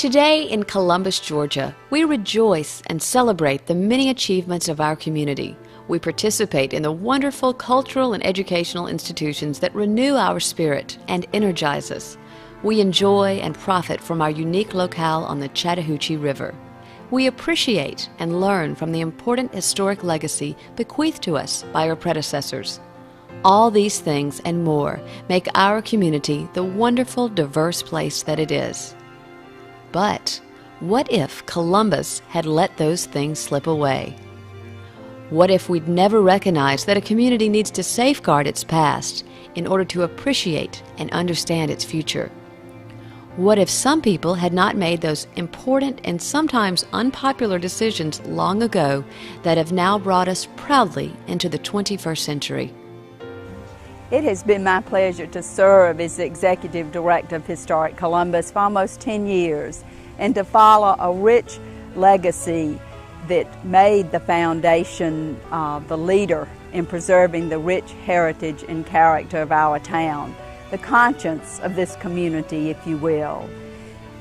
Today in Columbus, Georgia, we rejoice and celebrate the many achievements of our community. We participate in the wonderful cultural and educational institutions that renew our spirit and energize us. We enjoy and profit from our unique locale on the Chattahoochee River. We appreciate and learn from the important historic legacy bequeathed to us by our predecessors. All these things and more make our community the wonderful, diverse place that it is. But what if Columbus had let those things slip away? What if we'd never recognized that a community needs to safeguard its past in order to appreciate and understand its future? What if some people had not made those important and sometimes unpopular decisions long ago that have now brought us proudly into the 21st century? It has been my pleasure to serve as the Executive Director of Historic Columbus for almost 10 years and to follow a rich legacy that made the foundation the leader in preserving the rich heritage and character of our town, the conscience of this community, if you will.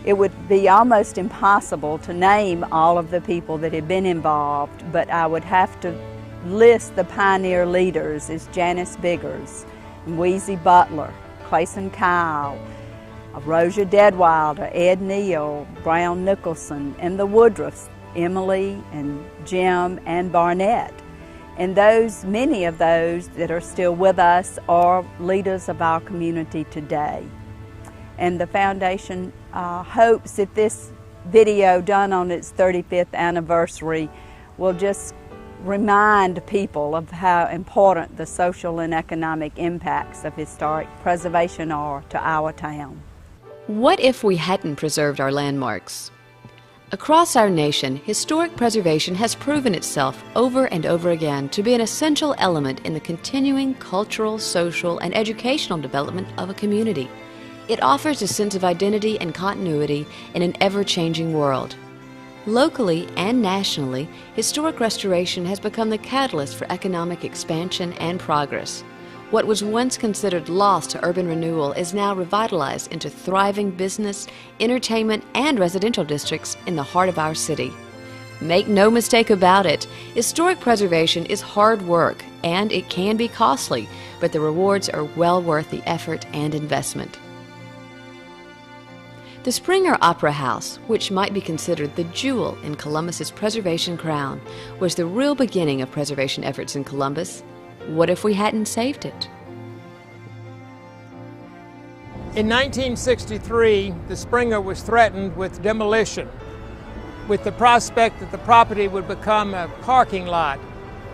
It would be almost impossible to name all of the people that have been involved, but I would have to list the pioneer leaders as Janice Biggers, Weezy Butler, Clayson Kyle, Rosia Deadwilder, Ed Neal, Brown Nicholson, and the Woodruffs, Emily and Jim and Barnett. And many of those that are still with us are leaders of our community today. And the foundation hopes that this video done on its 35th anniversary will just remind people of how important the social and economic impacts of historic preservation are to our town. What if we hadn't preserved our landmarks? Across our nation, historic preservation has proven itself over and over again to be an essential element in the continuing cultural, social, and educational development of a community. It offers a sense of identity and continuity in an ever-changing world. Locally and nationally, historic restoration has become the catalyst for economic expansion and progress. What was once considered lost to urban renewal is now revitalized into thriving business, entertainment, and residential districts in the heart of our city. Make no mistake about it, historic preservation is hard work and it can be costly, but the rewards are well worth the effort and investment. The Springer Opera House, which might be considered the jewel in Columbus's preservation crown, was the real beginning of preservation efforts in Columbus. What if we hadn't saved it? In 1963, the Springer was threatened with demolition, with the prospect that the property would become a parking lot,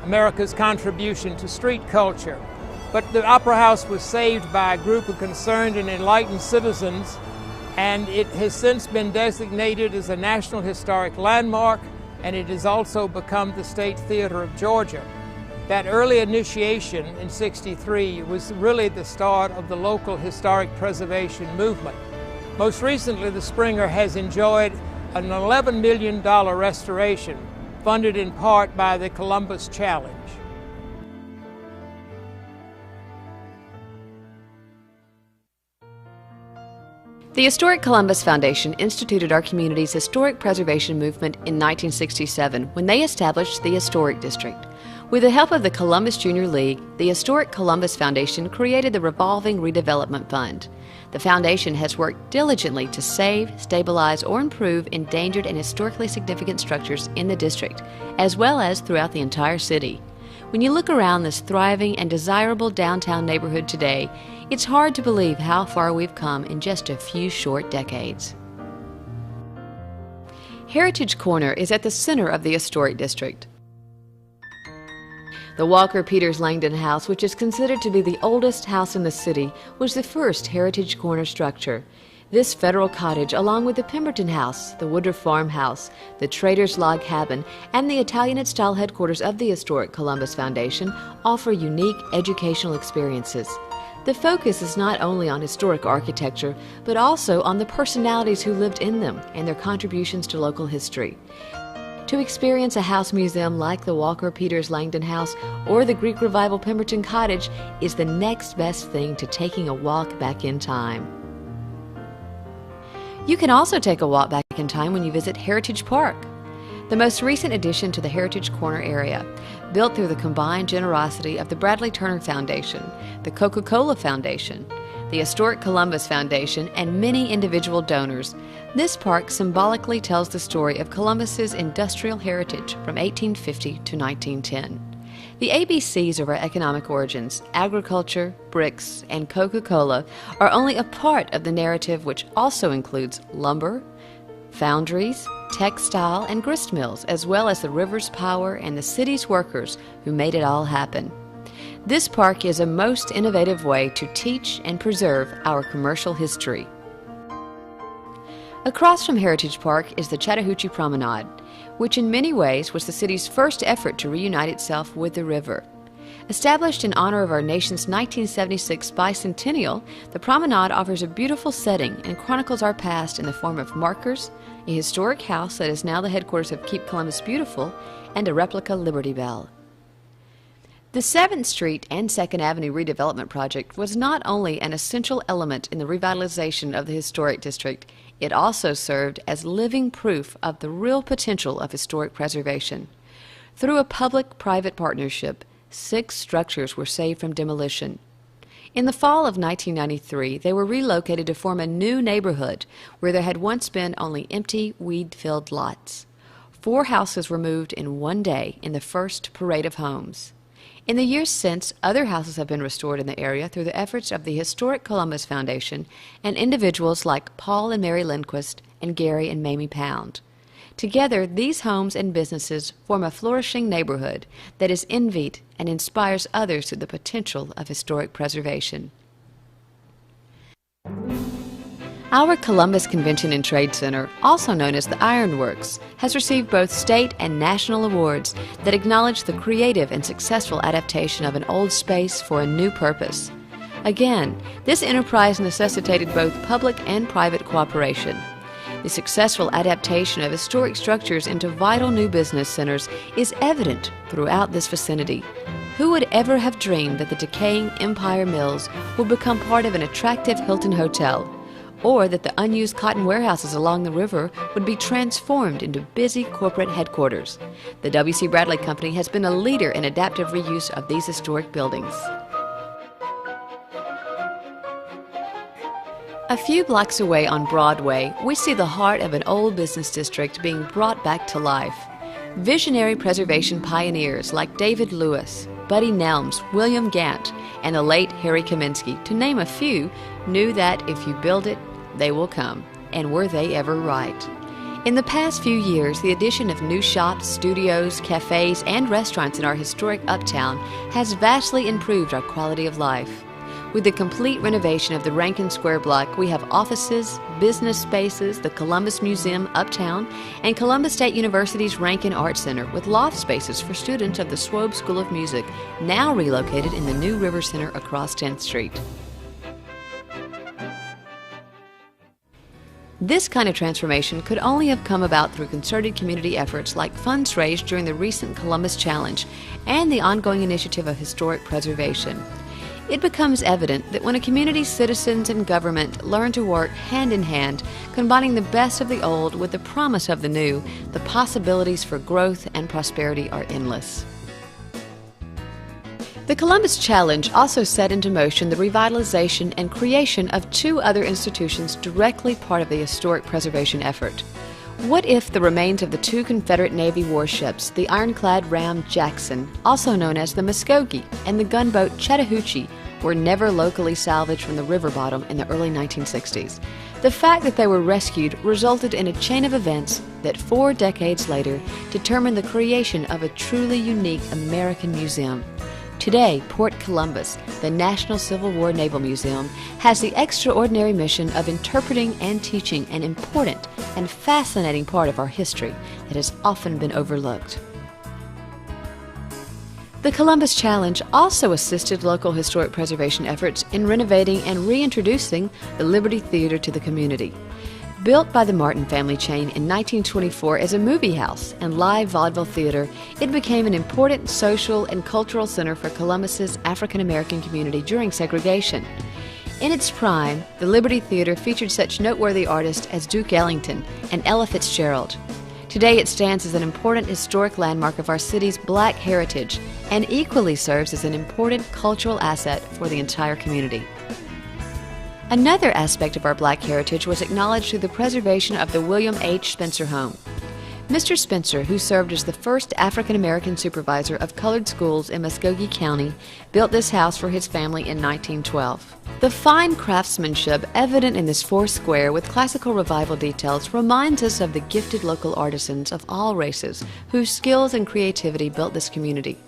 America's contribution to street culture. But the Opera House was saved by a group of concerned and enlightened citizens, and it has since been designated as a National Historic Landmark, and it has also become the State Theater of Georgia. That early initiation in '63 was really the start of the local historic preservation movement. Most recently, the Springer has enjoyed an $11 million restoration, funded in part by the Columbus Challenge. The Historic Columbus Foundation instituted our community's historic preservation movement in 1967 when they established the Historic District. With the help of the Columbus Junior League, the Historic Columbus Foundation created the Revolving Redevelopment Fund. The foundation has worked diligently to save, stabilize, or improve endangered and historically significant structures in the district, as well as throughout the entire city. When you look around this thriving and desirable downtown neighborhood today, it's hard to believe how far we've come in just a few short decades. Heritage Corner is at the center of the Historic District. The Walker Peters Langdon House, which is considered to be the oldest house in the city, was the first Heritage Corner structure. This federal cottage, along with the Pemberton House, the Woodruff Farmhouse, the Trader's Log Cabin, and the Italianate-style headquarters of the Historic Columbus Foundation, offer unique educational experiences. The focus is not only on historic architecture, but also on the personalities who lived in them and their contributions to local history. To experience a house museum like the Walker Peters Langdon House or the Greek Revival Pemberton Cottage is the next best thing to taking a walk back in time. You can also take a walk back in time when you visit Heritage Park, the most recent addition to the Heritage Corner area. Built through the combined generosity of the Bradley Turner Foundation, the Coca-Cola Foundation, the Historic Columbus Foundation, and many individual donors, this park symbolically tells the story of Columbus's industrial heritage from 1850 to 1910. The ABCs of our economic origins, agriculture, bricks, and Coca-Cola, are only a part of the narrative, which also includes lumber, foundries, textile, and grist mills, as well as the river's power and the city's workers who made it all happen. This park is a most innovative way to teach and preserve our commercial history. Across from Heritage Park is the Chattahoochee Promenade, which in many ways was the city's first effort to reunite itself with the river. Established in honor of our nation's 1976 bicentennial, the promenade offers a beautiful setting and chronicles our past in the form of markers, a historic house that is now the headquarters of Keep Columbus Beautiful, and a replica Liberty Bell. The 7th Street and 2nd Avenue redevelopment project was not only an essential element in the revitalization of the historic district, it also served as living proof of the real potential of historic preservation. Through a public-private partnership, 6 structures were saved from demolition. In the fall of 1993, they were relocated to form a new neighborhood where there had once been only empty, weed-filled lots. 4 houses were moved in one day in the first parade of homes. In the years since, other houses have been restored in the area through the efforts of the Historic Columbus Foundation and individuals like Paul and Mary Lindquist and Gary and Mamie Pound. Together, these homes and businesses form a flourishing neighborhood that is envied and inspires others through the potential of historic preservation. Our Columbus Convention and Trade Center, also known as the Iron Works, has received both state and national awards that acknowledge the creative and successful adaptation of an old space for a new purpose. Again, this enterprise necessitated both public and private cooperation. The successful adaptation of historic structures into vital new business centers is evident throughout this vicinity. Who would ever have dreamed that the decaying Empire Mills would become part of an attractive Hilton hotel, or that the unused cotton warehouses along the river would be transformed into busy corporate headquarters? The W.C. Bradley Company has been a leader in adaptive reuse of these historic buildings. A few blocks away on Broadway, we see the heart of an old business district being brought back to life. Visionary preservation pioneers like David Lewis, Buddy Nelms, William Gant, and the late Harry Kaminsky, to name a few, knew that if you build it, they will come. And were they ever right? In the past few years, the addition of new shops, studios, cafes, and restaurants in our historic uptown has vastly improved our quality of life. With the complete renovation of the Rankin Square block, we have offices, business spaces, the Columbus Museum uptown, and Columbus State University's Rankin Art Center with loft spaces for students of the Swobe School of Music, now relocated in the new River Center across 10th Street. This kind of transformation could only have come about through concerted community efforts like funds raised during the recent Columbus Challenge and the ongoing initiative of historic preservation. It becomes evident that when a community's citizens and government learn to work hand in hand, combining the best of the old with the promise of the new, the possibilities for growth and prosperity are endless. The Columbus Challenge also set into motion the revitalization and creation of 2 other institutions directly part of the historic preservation effort. What if the remains of the 2 Confederate Navy warships, the ironclad ram Jackson, also known as the Muskogee, and the gunboat Chattahoochee, were never locally salvaged from the river bottom in the early 1960s? The fact that they were rescued resulted in a chain of events that 4 decades later determined the creation of a truly unique American museum. Today, Port Columbus, the National Civil War Naval Museum, has the extraordinary mission of interpreting and teaching an important and fascinating part of our history that has often been overlooked. The Columbus Challenge also assisted local historic preservation efforts in renovating and reintroducing the Liberty Theater to the community. Built by the Martin family chain in 1924 as a movie house and live vaudeville theater, it became an important social and cultural center for Columbus's African American community during segregation. In its prime, the Liberty Theater featured such noteworthy artists as Duke Ellington and Ella Fitzgerald. Today it stands as an important historic landmark of our city's Black heritage and equally serves as an important cultural asset for the entire community. Another aspect of our Black heritage was acknowledged through the preservation of the William H. Spencer home. Mr. Spencer, who served as the first African-American supervisor of colored schools in Muskogee County, built this house for his family in 1912. The fine craftsmanship evident in this four-square with classical revival details reminds us of the gifted local artisans of all races whose skills and creativity built this community.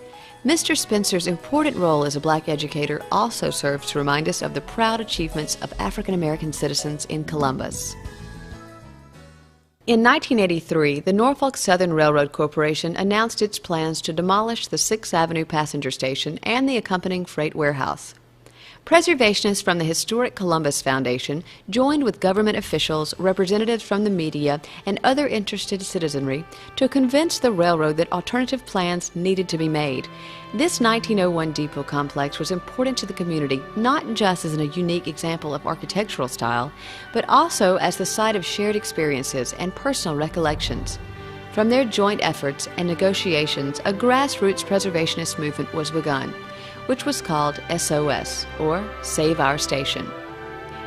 Mr. Spencer's important role as a Black educator also serves to remind us of the proud achievements of African-American citizens in Columbus. In 1983, the Norfolk Southern Railroad Corporation announced its plans to demolish the 6th Avenue passenger station and the accompanying freight warehouse. Preservationists from the historic Columbus Foundation joined with government officials, representatives from the media, and other interested citizenry to convince the railroad that alternative plans needed to be made. This 1901 depot complex was important to the community not just as a unique example of architectural style, but also as the site of shared experiences and personal recollections. From their joint efforts and negotiations, a grassroots preservationist movement was begun, which was called SOS, or Save Our Station.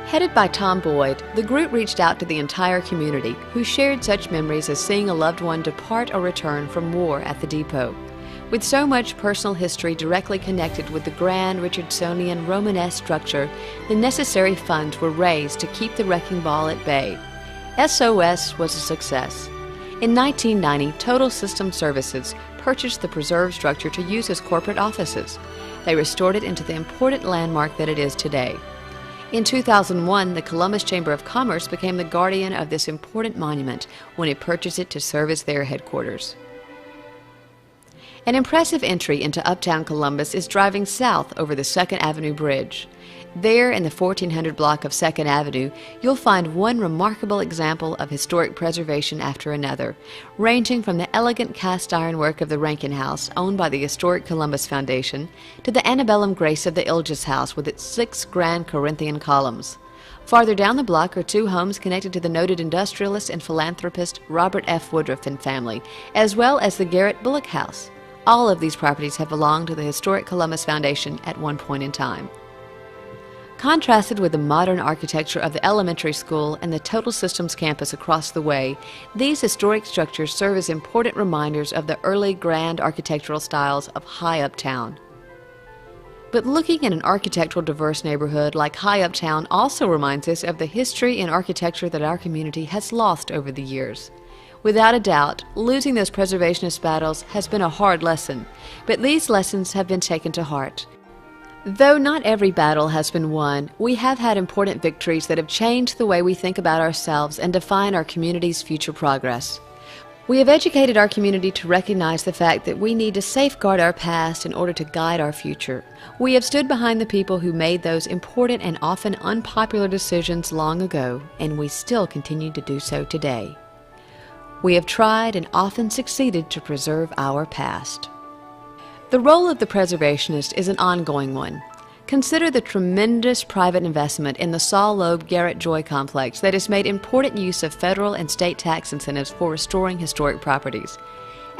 Headed by Tom Boyd, the group reached out to the entire community, who shared such memories as seeing a loved one depart or return from war at the depot. With so much personal history directly connected with the grand Richardsonian Romanesque structure, the necessary funds were raised to keep the wrecking ball at bay. SOS was a success. In 1990, Total System Services purchased the preserved structure to use as corporate offices. They restored it into the important landmark that it is today. In 2001, the Columbus Chamber of Commerce became the guardian of this important monument when it purchased it to serve as their headquarters. An impressive entry into uptown Columbus is driving south over the 2nd Avenue Bridge. There, in the 1400 block of 2nd Avenue, you'll find one remarkable example of historic preservation after another, ranging from the elegant cast iron work of the Rankin House, owned by the historic Columbus Foundation, to the antebellum grace of the Ilges House with its 6 grand Corinthian columns. Farther down the block are 2 homes connected to the noted industrialist and philanthropist Robert F. Woodruff and family, as well as the Garrett Bullock House. All of these properties have belonged to the historic Columbus Foundation at one point in time. Contrasted with the modern architecture of the elementary school and the Total Systems campus across the way, these historic structures serve as important reminders of the early grand architectural styles of High Uptown. But looking at an architectural diverse neighborhood like High Uptown also reminds us of the history and architecture that our community has lost over the years. Without a doubt, losing those preservationist battles has been a hard lesson, but these lessons have been taken to heart. Though not every battle has been won, we have had important victories that have changed the way we think about ourselves and define our community's future progress. We have educated our community to recognize the fact that we need to safeguard our past in order to guide our future. We have stood behind the people who made those important and often unpopular decisions long ago, and we still continue to do so today. We have tried and often succeeded to preserve our past. The role of the preservationist is an ongoing one. Consider the tremendous private investment in the Saul Loeb Garrett Joy Complex that has made important use of federal and state tax incentives for restoring historic properties.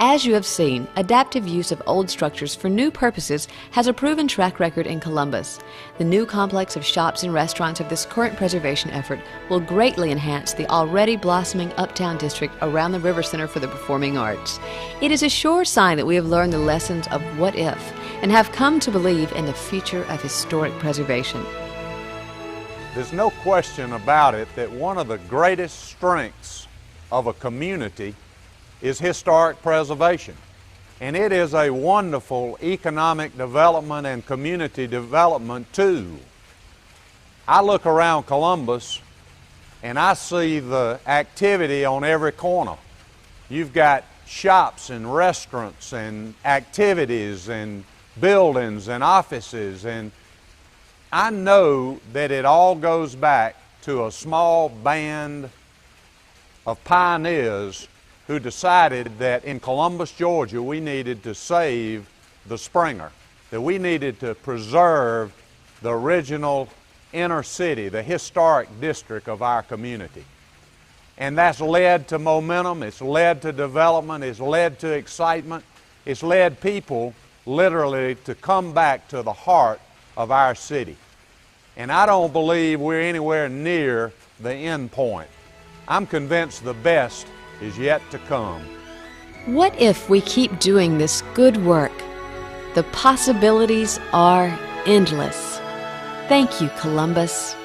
As you have seen, adaptive use of old structures for new purposes has a proven track record in Columbus. The new complex of shops and restaurants of this current preservation effort will greatly enhance the already blossoming uptown district around the River Center for the Performing Arts. It is a sure sign that we have learned the lessons of what if and have come to believe in the future of historic preservation. There's no question about it that one of the greatest strengths of a community is historic preservation. And it is a wonderful economic development and community development tool. I look around Columbus and I see the activity on every corner. You've got shops and restaurants and activities and buildings and offices, and I know that it all goes back to a small band of pioneers who decided that in Columbus, Georgia, we needed to save the Springer, that we needed to preserve the original inner city, the historic district of our community. And that's led to momentum, it's led to development, it's led to excitement, it's led people literally to come back to the heart of our city. And I don't believe we're anywhere near the end point. I'm convinced the best is yet to come. What if we keep doing this good work? The possibilities are endless. Thank you, Columbus.